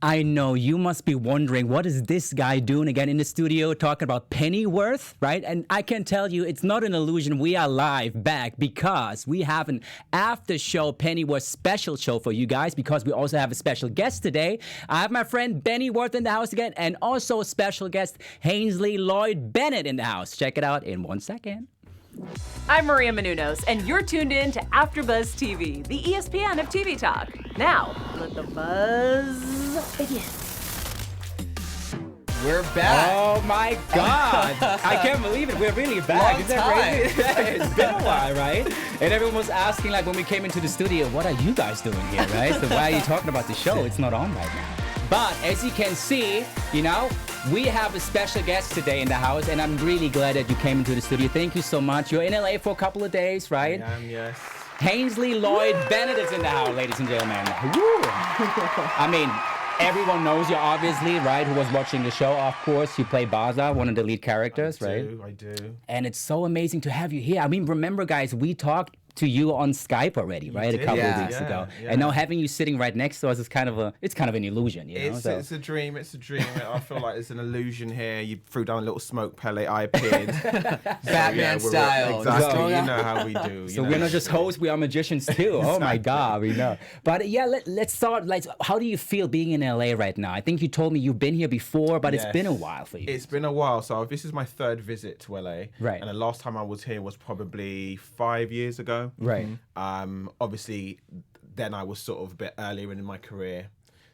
I know you must be wondering, what is this guy doing again in the studio talking about Pennyworth, right? And I can tell you, it's not an illusion. We are live back because we have an after show Pennyworth special show for you guys, because we also have a special guest today. I have my friend Pennyworth in the house again, and also a special guest, Hainsley Bennett in the house. Check it out in 1 second. I'm Maria Menounos, and you're tuned in to AfterBuzz TV, the ESPN of TV talk. Now, let the buzz begin. We're back. Oh my God! I can't believe it. We're really back. Long Is that crazy? It's been a while, right? And everyone was asking, like, when we came into the studio, what are you guys doing here, right? So why are you talking about the show? It's not on right now. But as you can see, you know, we have a special guest today in the house, and I'm really glad that you came into the studio. Thank you so much. You're in LA for a couple of days, right? I am, yes. Hainsley Bennett is in the house, ladies and gentlemen. Woo! I mean, everyone knows you, obviously, right? Who was watching the show, of course. You play Baza, one of the lead characters, right? I do. And it's so amazing to have you here. I mean, remember, guys, we talked to you on Skype already, right? A couple of weeks ago. Yeah. And now having you sitting right next to us is kind of an illusion, you know? It's a dream. It's a dream. I feel like it's an illusion here. You threw down a little smoke pellet. I appeared. Batman style. Exactly. You know how we do. So we're not just hosts, we are magicians too. Oh my God, we know. But yeah, let's start. Like, how do you feel being in LA right now? I think you told me you've been here before, but it's been a while for you. It's been a while. So this is my third visit to LA. Right. And the last time I was here was probably 5 years ago. Right. Obviously, then I was sort of a bit earlier in my career,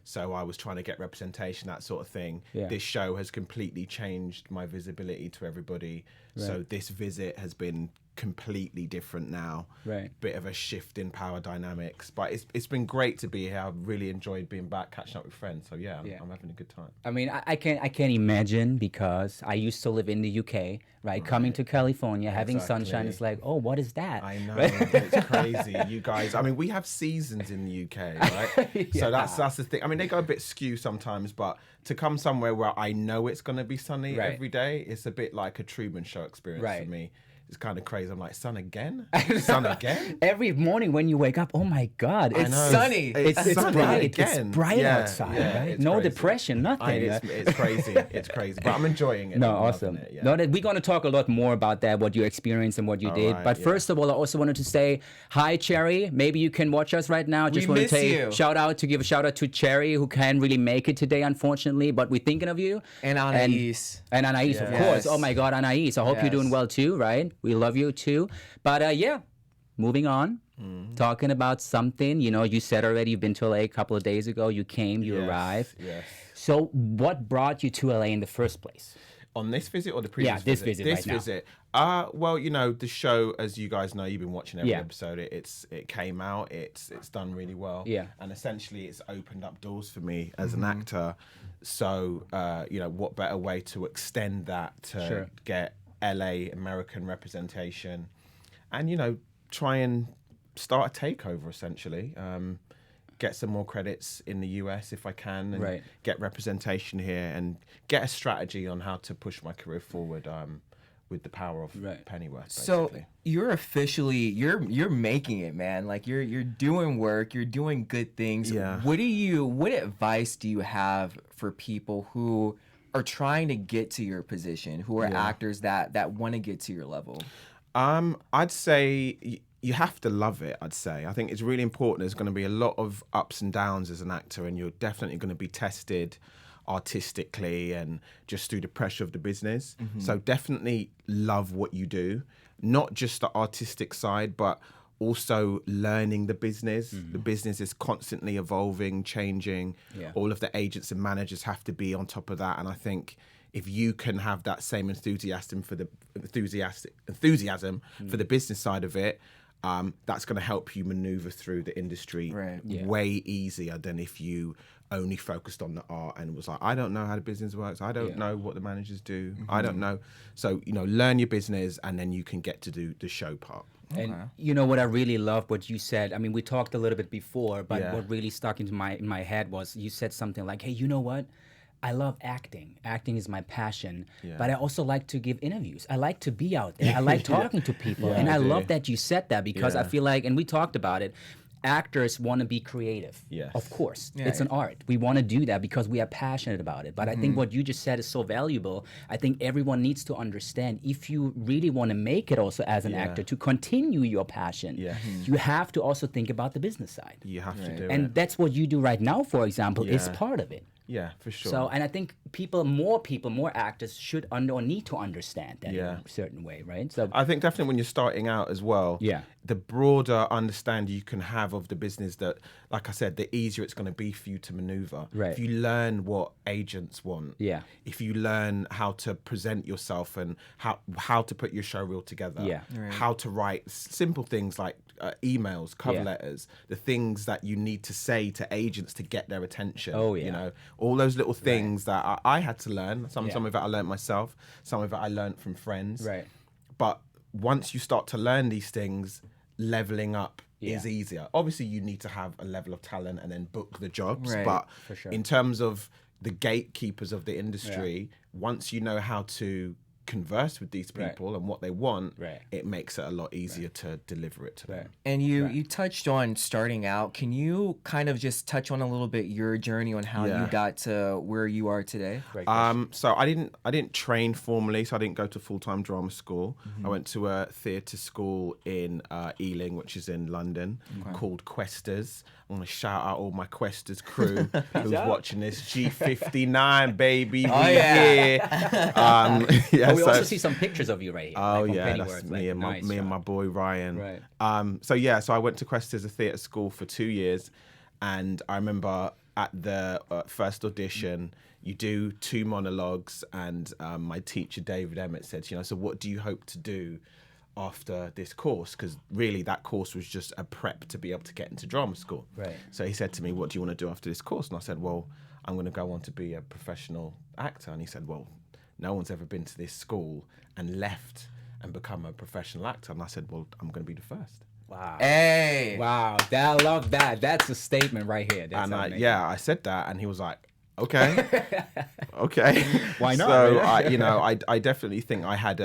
so I was trying to get representation, that sort of thing. Yeah. This show has completely changed my visibility to everybody. Right. So this visit has been completely different now. Right. Bit of a shift in power dynamics, but it's been great to be here. I've really enjoyed being back, catching up with friends. So yeah, I'm having a good time. I mean, I can't imagine, because I used to live in the UK, right? Coming to California, having sunshine, it's like, oh, what is that? I know, it's crazy. You guys, I mean, we have seasons in the UK, right? So that's the thing. I mean, they go a bit skew sometimes, but to come somewhere where I know it's going to be sunny every day, it's a bit like a Truman Show experience for me. It's kind of crazy. I'm like, sun again? Sun again? Every morning when you wake up, oh my God, it's sunny. It's sunny bright. again. It's bright outside, right? No crazy. depression, nothing. It's crazy. It's crazy. But I'm enjoying it. No, I'm awesome. loving it, yeah. No, we're going to talk a lot more about that, what you experienced and what you did. right, but first of all, I also wanted to say hi, Cherry. Maybe you can watch us right now. Just want to give a shout out to Cherry, who can't really make it today, unfortunately. But we're thinking of you. And Anais. And Anais, of course. Oh my God, Anais. I hope you're doing well too, right? We love you too. But yeah, moving on. Talking about something, you know, you said already you've been to LA a couple of days ago. You came, you arrived. Yes. So what brought you to LA in the first place? On this visit or the previous visit? This visit This right now. visit. Well, you know, the show, as you guys know, you've been watching every episode. It came out. It's done really well. Yeah. And essentially, it's opened up doors for me as an actor. So, you know, what better way to extend that to get LA American representation, and you know, try and start a takeover essentially. Get some more credits in the US if I can, and get representation here, and get a strategy on how to push my career forward with the power of Pennyworth. Basically. So you're officially you're making it, man. Like you're doing work, you're doing good things. Yeah. What advice do you have for people who are trying to get to your position, who are actors that want to get to your level? I'd say you have to love it, I'd say. I think it's really important. There's going to be a lot of ups and downs as an actor, and you're definitely going to be tested artistically and just through the pressure of the business. So definitely love what you do, not just the artistic side, but also learning the business. The business is constantly evolving, changing. All of the agents and managers have to be on top of that. And I think if you can have that same enthusiasm for the business side of it, that's going to help you maneuver through the industry way easier than if you only focused on the art and was like, I don't know how the business works. I don't know what the managers do. I don't know. So, you know, learn your business, and then you can get to do the show part. And you know what I really love what you said. I mean, we talked a little bit before, but what really stuck into my head was you said something like, hey, you know what? I love acting. Acting is my passion. But I also like to give interviews. I like to be out there. I like talking to people. And I love that you said that, because I feel like, and we talked about it, actors want to be creative. Yes. Of course. It's an art. We want to do that because we are passionate about it. But I think what you just said is so valuable. I think everyone needs to understand, if you really want to make it also as an actor, to continue your passion, you have to also think about the business side. You have to do it. And that's what you do right now, for example, is part of it. Yeah, for sure. So, and I think more actors should or need to understand that in a certain way, right? So I think definitely when you're starting out as well, the broader understanding you can have of the business, that, like I said, the easier it's going to be for you to maneuver. Right. If you learn what agents want, if you learn how to present yourself and how to put your show reel together, how to write simple things like emails, cover letters, the things that you need to say to agents to get their attention. You know, all those little things that I had to learn. Some of it I learned myself. Some of it I learned from friends. Right. But once you start to learn these things, leveling up is easier. Obviously, you need to have a level of talent and then book the jobs. But in terms of the gatekeepers of the industry, once you know how to converse with these people and what they want, it makes it a lot easier to deliver it to them. And you touched on starting out. Can you kind of just touch on a little bit your journey on how you got to where you are today? So I didn't train formally, so I didn't go to full-time drama school. I went to a theatre school in Ealing, which is in London, called Questers. I want to shout out all my Questers crew who's watching this. G59, baby, we also see some pictures of you right here. Oh, like that's me and my boy Ryan. So I went to Questers, a theatre school, for 2 years, and I remember at the first audition, you do 2 monologues, and my teacher David Emmett said, so what do you hope to do after this course? Because really that course was just a prep to be able to get into drama school. So he said to me, what do you want to do after this course? And I said, well, I'm going to go on to be a professional actor. And he said, well, no one's ever been to this school and left and become a professional actor. And I said, well, I'm going to be the first. Wow. Hey. Wow. I love that. That's a statement right here. That's I said that, and he was like, okay. Okay. Why not? So, I definitely think I had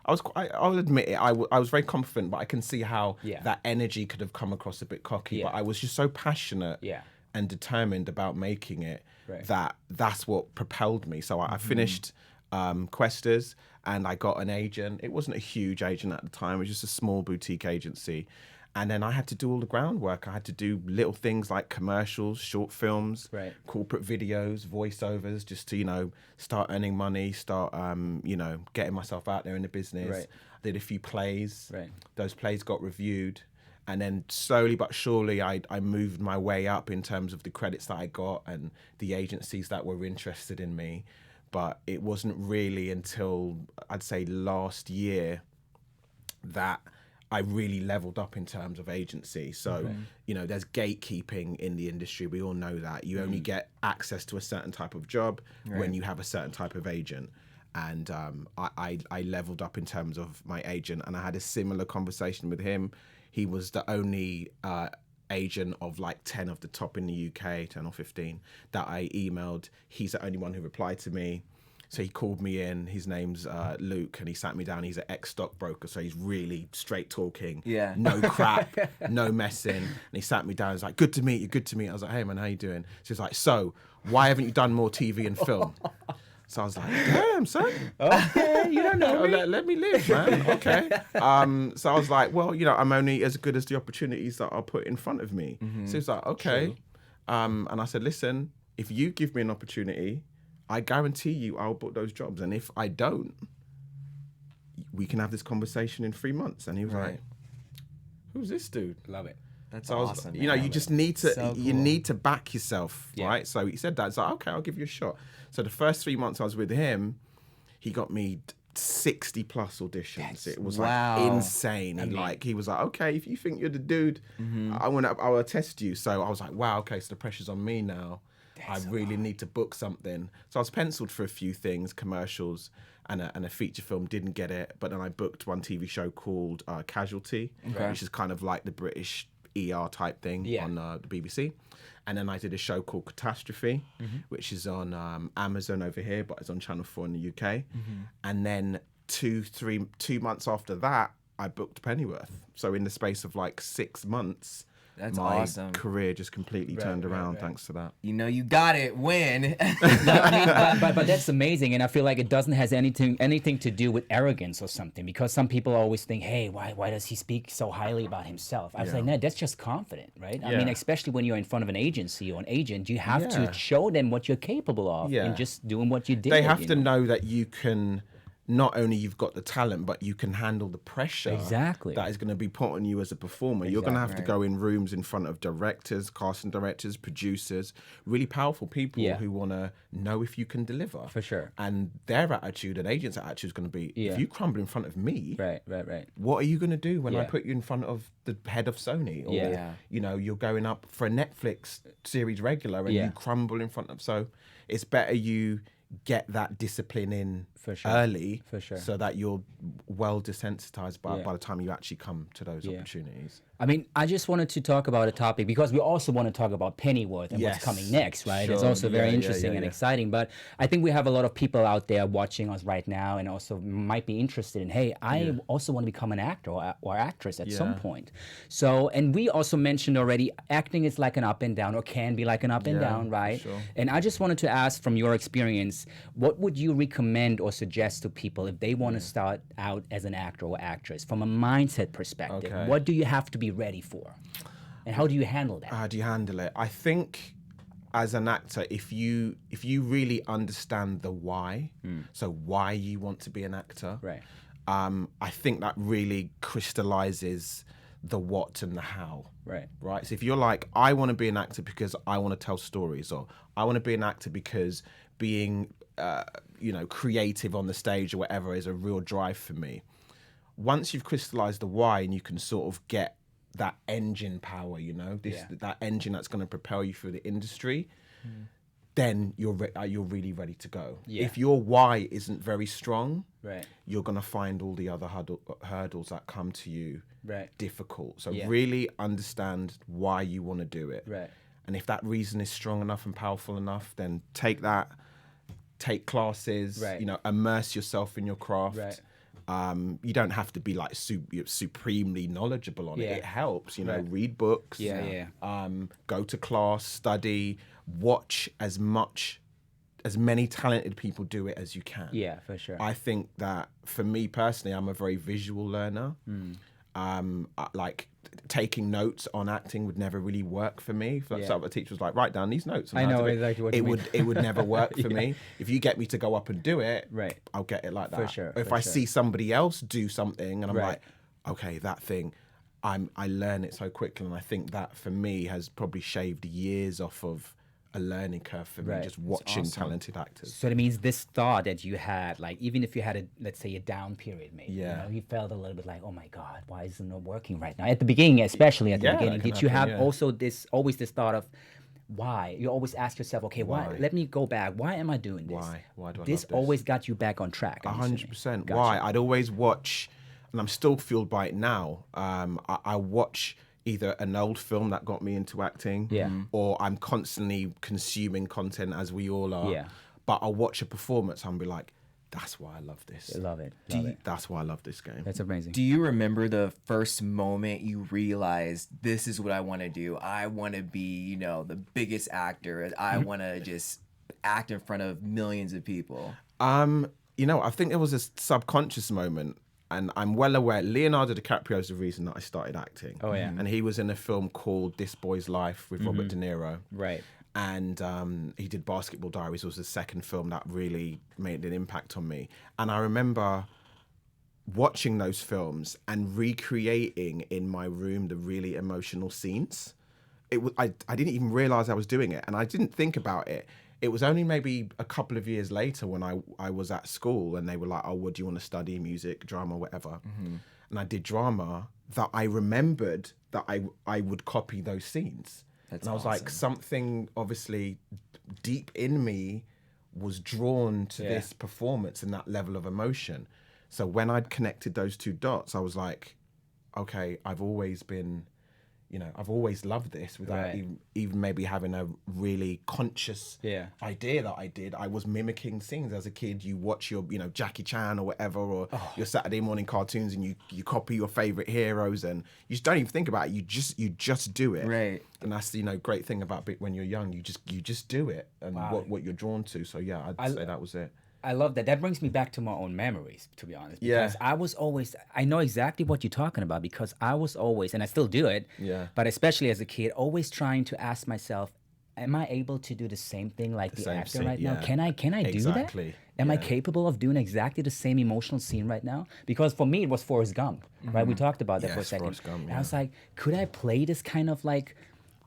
I'll admit it, I was very confident, but I can see how that energy could have come across a bit cocky. But I was just so passionate and determined about making it that's what propelled me. So I finished Questers, and I got an agent. It wasn't a huge agent at the time. It was just a small boutique agency. And then I had to do all the groundwork. I had to do little things like commercials, short films, corporate videos, voiceovers, just to, start earning money, start, getting myself out there in the business. I did a few plays. Those plays got reviewed. And then slowly but surely, I moved my way up in terms of the credits that I got and the agencies that were interested in me. But it wasn't really until, I'd say, last year that I really leveled up in terms of agency. So, there's gatekeeping in the industry. We all know that. You only get access to a certain type of job when you have a certain type of agent. And I leveled up in terms of my agent, and I had a similar conversation with him. He was the only agent of like 10 of the top in the UK, 10 or 15, that I emailed. He's the only one who replied to me. So he called me in. His name's Luke, and he sat me down. He's an ex-stockbroker, so he's really straight talking. No crap, no messing. And he sat me down. He's like, good to meet you, good to meet you. I was like, hey, man, how you doing? So he's like, so why haven't you done more TV and film? So I was like, damn, son. Okay, you don't know me. Let me live, man. Okay. So I was like, well, I'm only as good as the opportunities that are put in front of me. So he's like, okay. And I said, listen, if you give me an opportunity, I guarantee you I'll book those jobs. And if I don't, we can have this conversation in 3 months. And he was like, who's this dude? Love it. That's awesome. You just need to, So you cool. need to back yourself, right? So he said that. It's like, okay, I'll give you a shot. So the first 3 months I was with him, he got me 60 plus auditions. It was like insane. And like, he was like, okay, if you think you're the dude, I'll test you. So I was like, wow, okay, so the pressure's on me now. I really need to book something. So I was penciled for a few things, commercials and a feature film, didn't get it. But then I booked one TV show called Casualty, which is kind of like the British ER type thing on the BBC. And then I did a show called Catastrophe, which is on Amazon over here, but it's on Channel 4 in the UK. And then 2 months after that, I booked Pennyworth. So in the space of like 6 months, That's my awesome. career just completely turned around thanks to that. You know, you got it. Win. No, I mean, but that's amazing, and I feel like it doesn't has anything to do with arrogance or something, because some people always think, hey, why does he speak so highly about himself? I was like, no, that's just confident, right? I mean, especially when you're in front of an agency or an agent, you have to show them what you're capable of and just doing what you did. They have to know that you can. Not only you've got the talent, but you can handle the pressure that is going to be put on you as a performer. You're going to have to go in rooms in front of directors, casting directors, producers, really powerful people who want to know if you can deliver. For sure. And their attitude, an agent's attitude is going to be, if you crumble in front of me, what are you going to do when I put you in front of the head of Sony? Or, you know, you're going up for a Netflix series regular and you crumble in front of... So it's better you get that discipline in early so that you're well desensitized by the time you actually come to those opportunities. I mean, I just wanted to talk about a topic because we also want to talk about Pennyworth and what's coming next, right? It's also very interesting and exciting. But I think we have a lot of people out there watching us right now and also might be interested in, hey, I also want to become an actor or actress at some point. So, and we also mentioned already, acting is like an up and down, or can be like an up and down, right? Sure. And I just wanted to ask, from your experience, what would you recommend or suggest to people if they want to start out as an actor or actress from a mindset perspective? Okay. What do you have to be ready for, and how do you handle that? How do you handle it? I think as an actor, if you really understand the why, so why you want to be an actor, right? I think that really crystallizes the what and the how. Right. So if you're like, I want to be an actor because I want to tell stories, or I want to be an actor because being creative on the stage or whatever is a real drive for me. Once you've crystallized the why and you can sort of get that engine power, that engine that's going to propel you through the industry, then you're really ready to go. If your why isn't very strong, you're going to find all the other hurdles that come to you difficult. So really understand why you want to do it. And if that reason is strong enough and powerful enough, then take classes, immerse yourself in your craft. You don't have to be like supremely knowledgeable on it. It helps, read books, go to class, study, watch as many talented people do it as you can. Yeah, for sure. I think that for me personally, I'm a very visual learner. Like taking notes on acting would never really work for me. So the teacher was like, write down these notes. And I know exactly what you mean. It would never work for me. If you get me to go up and do it, I'll get it like that. For sure. If I see somebody else do something and I'm like, okay, that thing, I learn it so quickly. And I think that for me has probably shaved years off of a learning curve for me, just watching talented actors. So that means this thought that you had, like, even if you had let's say a down period, maybe, you felt a little bit like, oh my God, why is it not working right now? At the beginning, especially at the beginning, did you have also always this thought of why? You always ask yourself, okay, why? Let me go back. Why am I doing this? Why do I this love this? Always got you back on track. 100%. Why? I'd always watch, and I'm still fueled by it now. I watch either an old film that got me into acting, or I'm constantly consuming content, as we all are. But I'll watch a performance and I'll be like, that's why I love this. I love it. That's why I love this game. That's amazing. Do you remember the first moment you realized, this is what I want to do? I want to be, the biggest actor. I want to just act in front of millions of people. I think it was a subconscious moment. And I'm well aware, Leonardo DiCaprio is the reason that I started acting. Oh, yeah. And he was in a film called This Boy's Life with Robert De Niro. Right. And he did Basketball Diaries, was the second film that really made an impact on me. And I remember watching those films and recreating in my room the really emotional scenes. I didn't even realize I was doing it, and I didn't think about it. It was only maybe a couple of years later when I was at school and they were like, oh, what do you want to study? Music, drama, whatever. And I did drama, that I remembered that I would copy those scenes. And I was like, something obviously deep in me was drawn to this performance and that level of emotion. So when I'd connected those two dots, I was like, okay, I've always been you know, I've always loved this without even maybe having a really conscious idea that I did. I was mimicking scenes as a kid. You watch your, you know, Jackie Chan or whatever, or your Saturday morning cartoons, and you copy your favorite heroes, and you just don't even think about it. You just do it. Right. And that's the, you know, great thing about when you're young. You just do it, and what you're drawn to. So yeah, I'd say that was it. I love that. That brings me back to my own memories, to be honest. Because I know exactly what you're talking about, because I was always, and I still do it, but especially as a kid, always trying to ask myself, am I able to do the same thing like the actor right now? Can I do that? Am I capable of doing exactly the same emotional scene right now? Because for me, it was Forrest Gump, right? We talked about that for a second. Forrest Gump, and I was like, could I play this kind of like,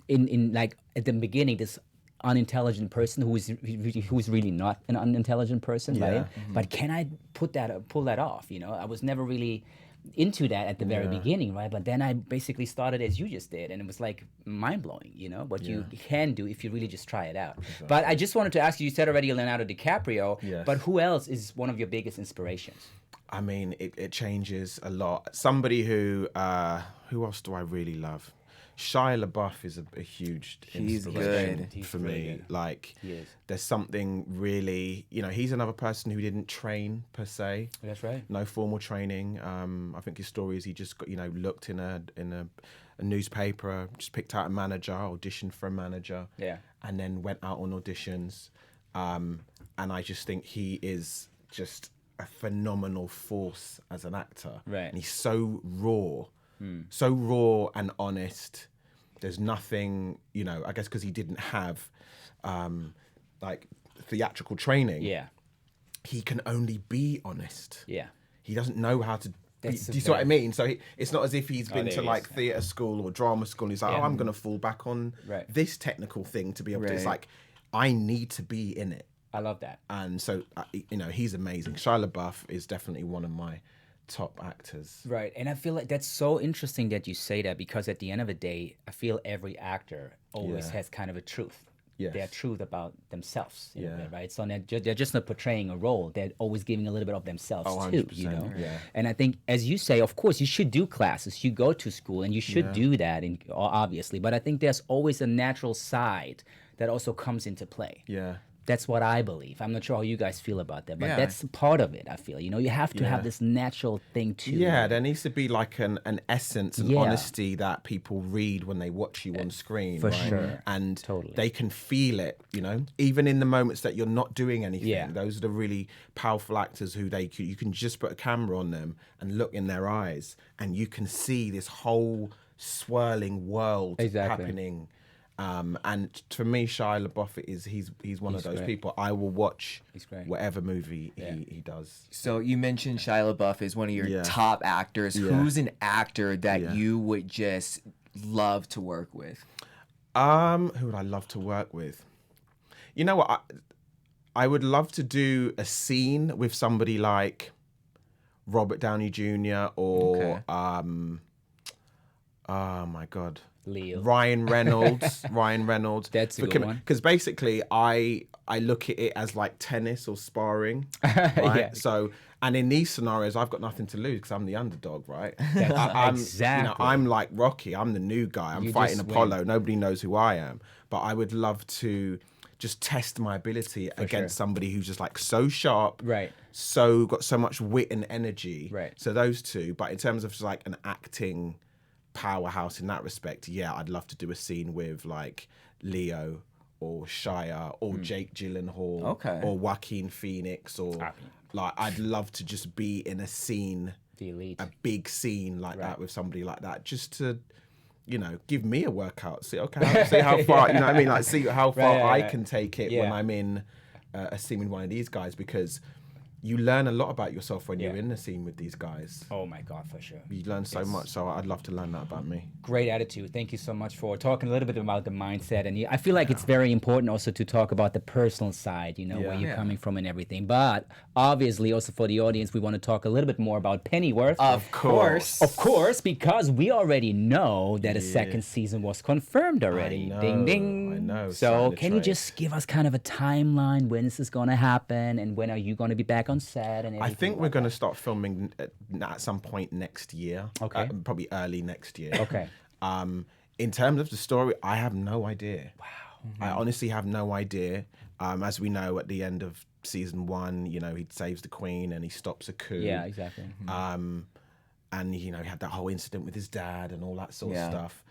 in like at the beginning, this unintelligent person who's really not an unintelligent person, right? But can I pull that off? You know, I was never really into that at the very beginning, right? But then I basically started as you just did, and it was like mind-blowing, you know, what you can do if you really just try it out. Exactly. But I just wanted to ask you said already Leonardo DiCaprio, but who else is one of your biggest inspirations? I mean, it changes a lot. Somebody who else do I really love? Shia LaBeouf is a huge inspiration for me. Good. Like, there's something really, you know, he's another person who didn't train per se. That's right. No formal training. I think his story is he just got, you know, looked in a newspaper, just picked out a manager, auditioned for a manager, and then went out on auditions. And I just think he is just a phenomenal force as an actor. Right. And he's so raw and honest. There's nothing, you know, I guess because he didn't have like theatrical training. Yeah. He can only be honest. Yeah. He doesn't know how to. Do you see what I mean? So it's not as if he's been to like theatre school or drama school. And he's like, I'm going to fall back on this technical thing to be able to. It's like, I need to be in it. I love that. And so, you know, he's amazing. Shia LaBeouf is definitely one of my top actors. Right. And I feel like that's so interesting that you say that, because at the end of the day, I feel every actor always has kind of a truth. Yes. Their truth about themselves, right? So they're just not portraying a role. They're always giving a little bit of themselves too, you know? Yeah. And I think, as you say, of course, you should do classes. You go to school and you should do that, obviously. But I think there's always a natural side that also comes into play. Yeah. That's what I believe. I'm not sure how you guys feel about that, but that's part of it, I feel. You know, you have to have this natural thing too. Yeah, there needs to be like an essence and honesty that people read when they watch you on screen. For sure. And they can feel it, you know, even in the moments that you're not doing anything. Yeah. Those are the really powerful actors who you can just put a camera on them and look in their eyes, and you can see this whole swirling world happening. And for me, Shia LaBeouf he's one of those people. I will watch whatever movie he does. So you mentioned Shia LaBeouf is one of your top actors. Who's an actor that you would just love to work with? Who would I love to work with? You know what? I would love to do a scene with somebody like Robert Downey Jr. or oh my God. Leo. Ryan Reynolds. That's a good one. Because basically, I look at it as like tennis or sparring, right? So, and in these scenarios, I've got nothing to lose because I'm the underdog, right? Exactly. You know, I'm like Rocky. I'm the new guy. I'm fighting Apollo. Nobody knows who I am. But I would love to just test my ability against somebody who's just like so sharp, right? So got so much wit and energy, right? So those two. But in terms of just like an acting powerhouse in that respect, I'd love to do a scene with like Leo or Shia or Jake Gyllenhaal or Joaquin Phoenix or like I'd love to just be in a scene, a big scene like that with somebody like that, just to, you know, give me a workout. See how far, you know what I mean? Like see how far I can take it when I'm in a scene with one of these guys, because you learn a lot about yourself when you're in the scene with these guys. Oh my God, for sure. You learn so much, so I'd love to learn that about me. Great attitude. Thank you so much for talking a little bit about the mindset. And I feel like it's very important also to talk about the personal side, you know, where you're coming from and everything. But obviously also for the audience, we want to talk a little bit more about Pennyworth. Of course. Of course, because we already know that a second season was confirmed already. I know, ding, ding. I know. So can you just give us kind of a timeline when this is going to happen and when are you going to be back on set and everything? I think we're going to start filming at some point next year. Okay. Probably early next year. Okay. In terms of the story, I have no idea. Wow. I honestly have no idea. As we know, at the end of season 1, you know, he saves the queen and he stops a coup. Yeah, exactly. And, you know, he had that whole incident with his dad and all that sort of stuff.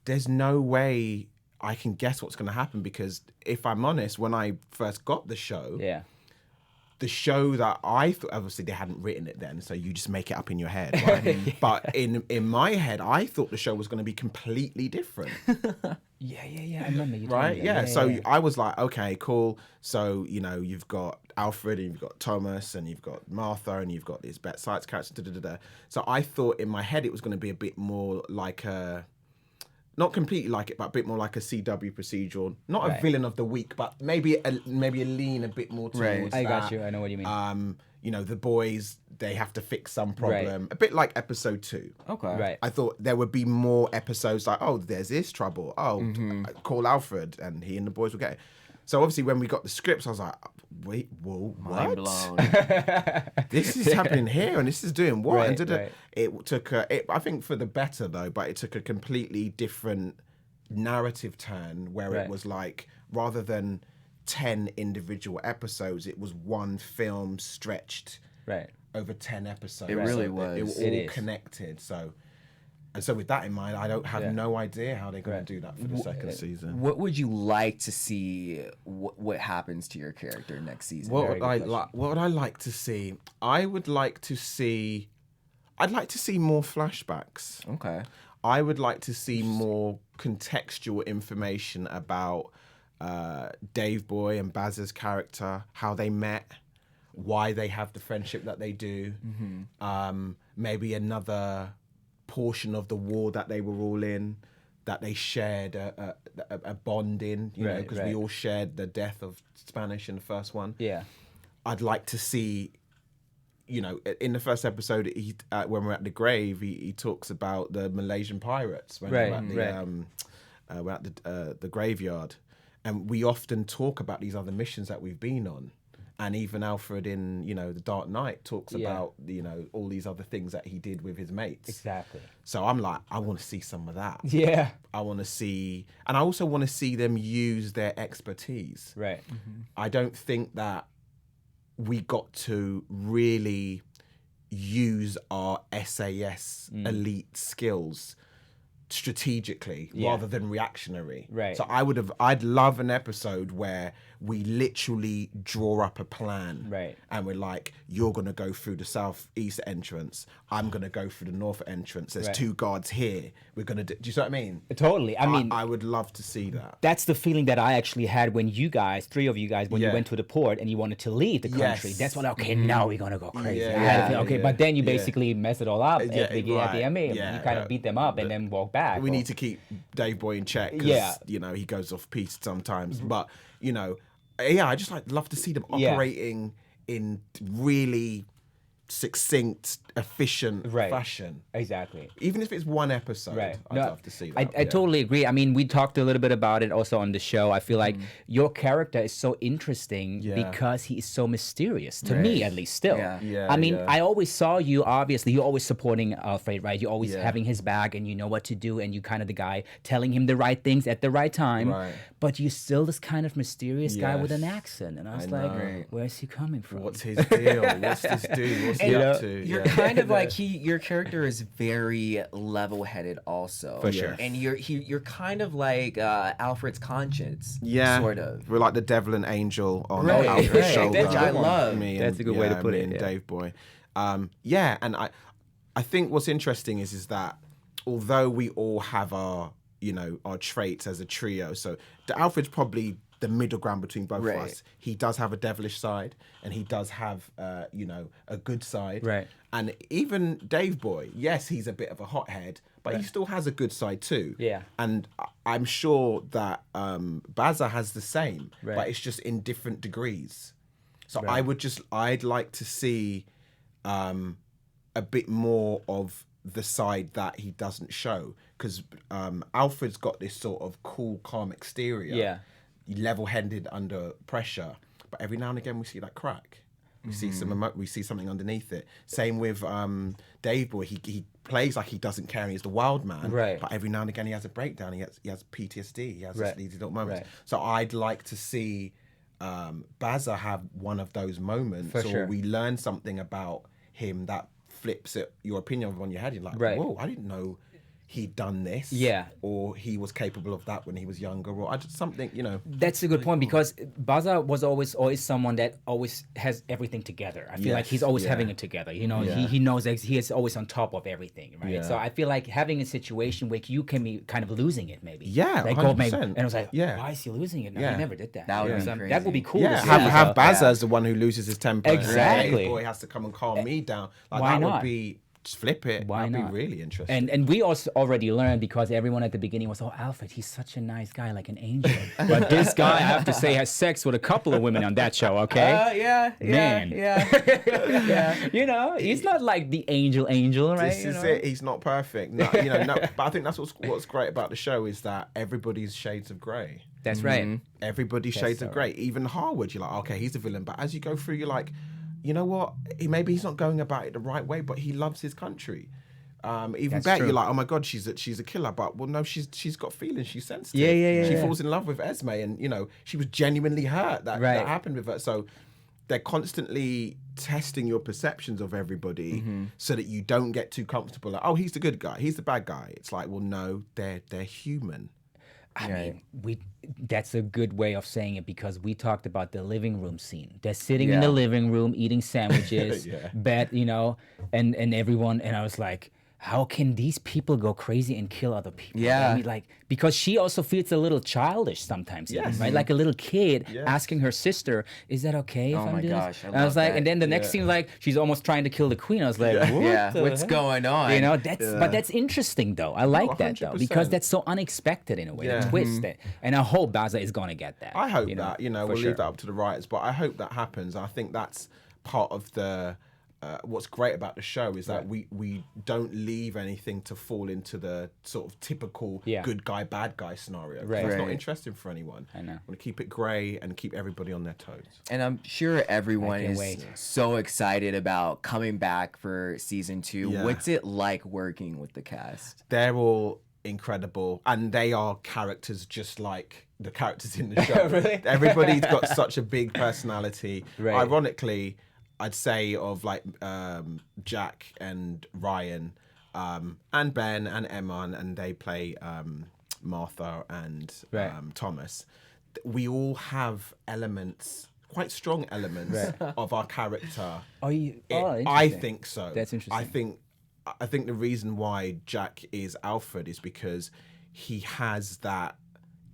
There's no way I can guess what's going to happen, because if I'm honest, when I first got the show, the show that I thought, obviously they hadn't written it then, so you just make it up in your head, right? But in my head, I thought the show was going to be completely different. Yeah. I remember you. Right? Yeah. So I was like, okay, cool. So, you know, you've got Alfred and you've got Thomas and you've got Martha and you've got this Bet Sykes character. So I thought in my head it was going to be a bit more like a, not completely like it, but a bit more like a CW procedural. Not a villain of the week, but maybe a lean a bit more towards that. I got you. I know what you mean. You know, the boys, they have to fix some problem. A bit like episode 2. Okay. Right. I thought there would be more episodes like, oh, there's this trouble. Oh, call Alfred and he and the boys will get it. So obviously when we got the scripts, I was like, wait, whoa, Mind what? blown. This is happening here and this is doing what? Right, And it took I think for the better though, but it took a completely different narrative turn where it was like, rather than 10 individual episodes, it was one film stretched over 10 episodes. It really was. It was all connected. So with that in mind, I don't have no idea how they're going to do that for the second season. What would you like to see? What happens to your character next season? What would I like to see? I'd like to see more flashbacks. Okay. I would like to see more contextual information about Dave Boy and Baz's character, how they met, why they have the friendship that they do. Maybe another portion of the war that they were all in, that they shared a bond in, you know, because we all shared the death of Spanish in the first one. Yeah. I'd like to see, you know, in the first episode, when we're at the grave, he talks about the Malaysian pirates when we're at the graveyard, and we often talk about these other missions that we've been on, and even Alfred in, you know, The Dark Knight talks about, you know, all these other things that he did with his mates. Exactly. So I'm like, I want to see some of that. Yeah. I want to see, and I also want to see them use their expertise. Right. I don't think that we got to really use our SAS elite skills strategically rather than reactionary. Right. So I'd love an episode where we literally draw up a plan. Right. And we're like, you're going to go through the southeast entrance. I'm going to go through the north entrance. There's 2 guards here. We're going to do you see what I mean? Totally. I mean, I would love to see that. that's the feeling that I actually had when you guys, 3 of you guys, when you went to the port and you wanted to leave the country. Yes. That's when, okay, now we're going to go crazy. Yeah, I had to think, okay, yeah, but then you yeah. basically mess it all up at the Emmy. Yeah, You kind of beat them up and then walk back. We need to keep Dave Boy in check because, you know, he goes off piste sometimes. But, you know, I just love to see them operating in really succinct, efficient fashion. Exactly. Even if it's one episode, I'd love to see that. I totally agree. I mean, we talked a little bit about it also on the show. I feel like your character is so interesting because he is so mysterious, to me at least still. I mean, I always saw you, obviously, you're always supporting Alfred, right? You're always having his back and you know what to do and you kind of the guy telling him the right things at the right time. Right. But you're still this kind of mysterious guy with an accent. And I was like, know. where's he coming from? What's his deal? What's this dude? What's he up to? You're kind of like your character is very level-headed also. For sure. And you're kind of like Alfred's conscience. Yeah. Sort of. We're like the devil and angel on Right, Alfred's right. shoulder. Which I love. That's a good way to put it, And yeah. Dave Boy. And I think what's interesting is that although we all have our traits as a trio, so Alfred's probably the middle ground between both of us. He does have a devilish side and he does have a good side. Right. And even Dave Boy, yes, he's a bit of a hothead, but he still has a good side too. Yeah. And I'm sure that Baza has the same, but it's just in different degrees. So I'd like to see a bit more of the side that he doesn't show, because Alfred's got this sort of cool, calm exterior. Yeah. Level-headed under pressure, but every now and again we see that crack. We see we see something underneath it. Same with Dave Boy. He plays like he doesn't care. He's the wild man. Right. But every now and again he has a breakdown. He has PTSD. He has these little moments. Right. So I'd like to see Bazza have one of those moments, or we learn something about him that flips it, your opinion on your head. You're like, whoa, I didn't know he'd done this, or he was capable of that when he was younger, or I just something, That's a good point, because Bazza was always someone that always has everything together. I feel like he's always having it together. He knows that he is always on top of everything, right? So I feel like having a situation where you can be kind of losing it, maybe. Yeah, like 100%. And I was like, why is he losing it? No, he never did that. That would be cool. Yeah, have Bazza as the one who loses his temper. Exactly. Dave Boy has to come and calm me down. Like, why that not? would be. Just flip it. Why That'd not? be really interesting. And we also already learned, because everyone at the beginning was, Alfred, he's such a nice guy, like an angel. But this guy, I have to say, has sex with a couple of women on that show, okay? Man. He's not like the angel, right? This is it. He's not perfect. No, but I think that's what's great about the show is that everybody's shades of grey. That's right. Everybody's shades of grey. Even Harwood, you're like, okay, he's a villain. But as you go through, you're like, you know what? Maybe he's not going about it the right way, but he loves his country. Even better, you're like, oh my God, she's a killer. But well, no, she's got feelings. She's sensitive. She falls in love with Esme, and she was genuinely hurt that happened with her. So they're constantly testing your perceptions of everybody, so that you don't get too comfortable. Like, oh, he's the good guy, he's the bad guy. It's like, well, no, they're human. I mean, that's a good way of saying it, because we talked about the living room scene. They're sitting in the living room eating sandwiches, and everyone, and I was like, how can these people go crazy and kill other people? Yeah. I mean, because she also feels a little childish sometimes, right? Like a little kid asking her sister, is that okay if I'm doing this? I was like, that. and then the next scene, like, she's almost trying to kill the queen. I was like, what's going on? But that's interesting, though. I like that, though, because that's so unexpected in a way, the twist. And I hope Bazza is going to get that. I hope that, we'll leave that up to the writers, but I hope that happens. I think that's part of the... what's great about the show is that we don't leave anything to fall into the sort of typical good guy, bad guy scenario. That's not interesting for anyone. I know. I want to keep it grey and keep everybody on their toes. And I'm sure everyone is so excited about coming back for season 2. Yeah. What's it like working with the cast? They're all incredible, and they are characters just like the characters in the show. Really? Everybody's got such a big personality. Ironically, I'd say of like Jack and Ryan and Ben and Emma, and they play Martha and Thomas. We all have elements, quite strong elements of our character. I think so. That's interesting. I think the reason why Jack is Alfred is because he has that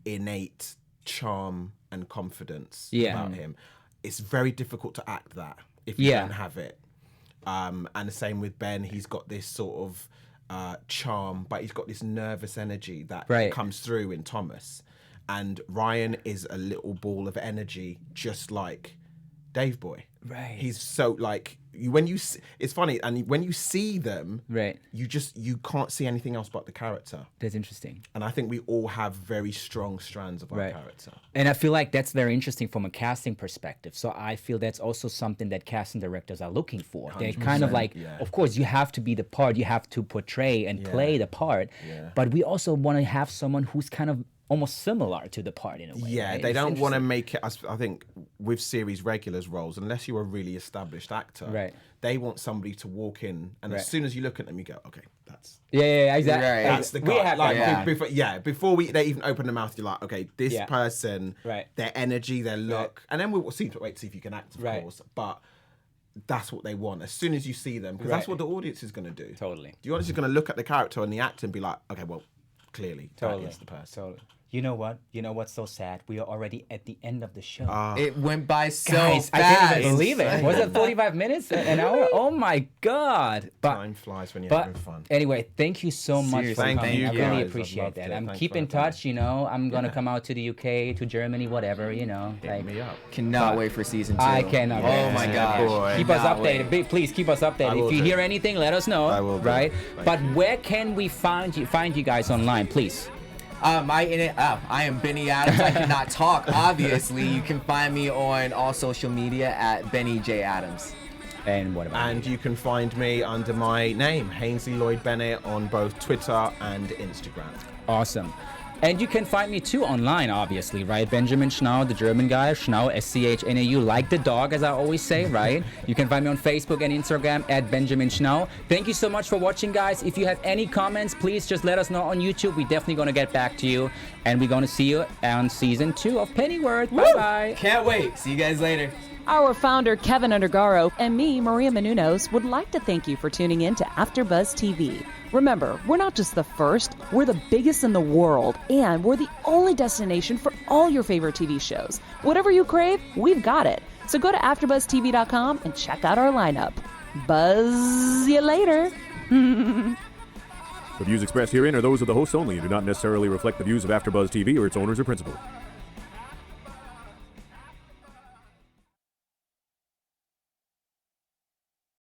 innate charm and confidence about him. It's very difficult to act that if you don't have it. And the same with Ben. He's got this sort of charm, but he's got this nervous energy that comes through in Thomas. And Ryan is a little ball of energy, just like Dave Boy. Right. He's so like it's funny, and when you see them, you can't see anything else but the character. That's interesting. And I think we all have very strong strands of our character. And I feel like that's very interesting from a casting perspective. So I feel that's also something that casting directors are looking for. They're kind of like, of course, you have to be the part, you have to portray and play the part, but we also want to have someone who's kind of almost similar to the part in a way. Yeah, they don't want to make it, I think, with series regulars roles, unless you're a really established actor, they want somebody to walk in, and as soon as you look at them, you go, okay, that's... Yeah, exactly. That's the guy. Before they even open their mouth, you're like, okay, this person, their energy, their look, and then we'll wait to see if you can act, of course, but... That's what they want. As soon as you see them, because that's what the audience is going to do. Totally. The audience is going to look at the character and the actor and be like, okay, well, clearly, that is the person. Totally. You know what? You know what's so sad? We are already at the end of the show. It went by so fast. I can't even believe it. Was it 45 minutes? An hour? Oh my God. But, time flies when you're having fun. Anyway, thank you so much for coming. Thank you, I really appreciate that. Keep in touch, I'm going to come out to the UK, to Germany, whatever, Hit me up. Cannot wait for season 2. I cannot. Oh my gosh. Keep us updated. Please keep us updated. If you hear anything, let us know. I will do. Right? But where can we find you guys online, please? I am Benny Adams. I cannot talk, obviously. You can find me on all social media at Benny J. Adams. And what about And you can find me under my name, Hainsley Lloyd Bennett, on both Twitter and Instagram. Awesome. And you can find me too online, obviously, right? Benjamin Schnau, the German guy, Schnau, Schnau, like the dog, as I always say, right? You can find me on Facebook and Instagram at Benjamin Schnau. Thank you so much for watching, guys. If you have any comments, please just let us know on YouTube. We're definitely going to get back to you. And we're going to see you on season 2 of Pennyworth. Bye-bye. Can't wait. See you guys later. Our founder, Keven Undergaro, and me, Maria Menounos, would like to thank you for tuning in to AfterBuzz TV. Remember, we're not just the first, we're the biggest in the world, and we're the only destination for all your favorite TV shows. Whatever you crave, we've got it. So go to AfterBuzzTV.com and check out our lineup. Buzz you later. The views expressed herein are those of the hosts only and do not necessarily reflect the views of AfterBuzz TV or its owners or principals.